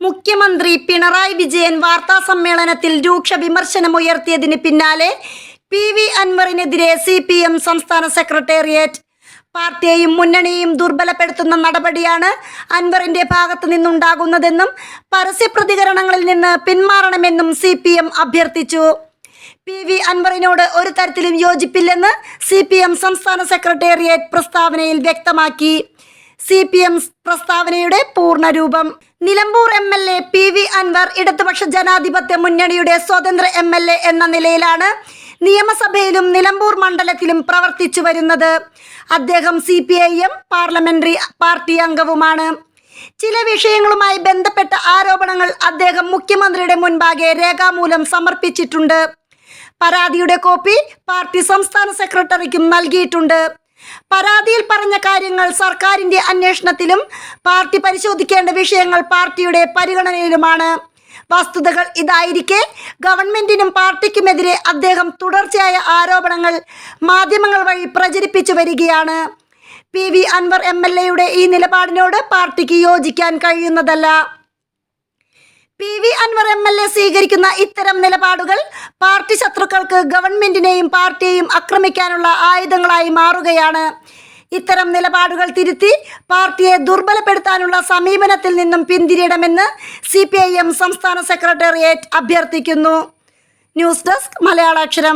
മുഖ്യമന്ത്രി പിണറായി വിജയൻ വാർത്താസമ്മേളനത്തിൽ രൂക്ഷ വിമർശനമുയർത്തിയതിന് പിന്നാലെ PV അൻവറിനെതിരെ CPM സംസ്ഥാന സെക്രട്ടേറിയറ്റ്. പാർട്ടിയെയും മുന്നണിയെയും ദുർബലപ്പെടുത്തുന്ന നടപടിയാണ് അൻവറിന്റെ ഭാഗത്തു നിന്നുണ്ടാകുന്നതെന്നും പരസ്യ പ്രതികരണങ്ങളിൽ നിന്ന് പിന്മാറണമെന്നും CPM അഭ്യർത്ഥിച്ചു. PV അൻവറിനോട് ഒരു തരത്തിലും യോജിപ്പില്ലെന്ന് CPM സംസ്ഥാന സെക്രട്ടേറിയറ്റ് പ്രസ്താവനയിൽ വ്യക്തമാക്കി. CPM പ്രസ്താവനയുടെ പൂർണ്ണരൂപം. നിലമ്പൂർ MLA PV അൻവർ ഇടതുപക്ഷ ജനാധിപത്യ മുന്നണിയുടെ സ്വതന്ത്ര MLA എന്ന നിലയിലാണ് നിയമസഭയിലും നിലമ്പൂർ മണ്ഡലത്തിലും പ്രവർത്തിച്ചു വരുന്നത്. അദ്ദേഹം CPIM പാർലമെന്ററി പാർട്ടി അംഗവുമാണ്. ചില വിഷയങ്ങളുമായി ബന്ധപ്പെട്ട ആരോപണങ്ങൾ അദ്ദേഹം മുഖ്യമന്ത്രിയുടെ മുൻപാകെ രേഖാമൂലം സമർപ്പിച്ചിട്ടുണ്ട്. പരാതിയുടെ കോപ്പി പാർട്ടി സംസ്ഥാന സെക്രട്ടറിക്കും നൽകിയിട്ടുണ്ട്. പരാതിയിൽ പറഞ്ഞ കാര്യങ്ങൾ സർക്കാരിന്റെ അന്വേഷണത്തിലും പാർട്ടി പരിശോധിക്കേണ്ട വിഷയങ്ങൾ പാർട്ടിയുടെ പരിഗണനയിലുമാണ്. വസ്തുതകൾ ഇതായിരിക്കെ ഗവൺമെന്റിനും പാർട്ടിക്കുമെതിരെ അദ്ദേഹം തുടർച്ചയായ ആരോപണങ്ങൾ മാധ്യമങ്ങൾ വഴി പ്രചരിപ്പിച്ചു വരികയാണ്. PV അൻവർ MLAയുടെ ഈ നിലപാടിനോട് പാർട്ടിക്ക് യോജിക്കാൻ കഴിയുന്നതല്ല. PV അൻവർ MLA സ്വീകരിക്കുന്ന ഇത്തരം നിലപാടുകൾ പാർട്ടി ശത്രുക്കൾക്ക് ഗവൺമെന്റിനെയും പാർട്ടിയെയും ആക്രമിക്കാനുള്ള ആയുധങ്ങളായി മാറുകയാണ്. ഇത്തരം നിലപാടുകൾ തിരുത്തി പാർട്ടിയെ ദുർബലപ്പെടുത്താനുള്ള സമീപനത്തിൽ നിന്നും പിന്തിരിയണമെന്ന് CPIM സംസ്ഥാന സെക്രട്ടേറിയറ്റ് അഭ്യർത്ഥിക്കുന്നു. News desk മലയാളാക്ഷരം.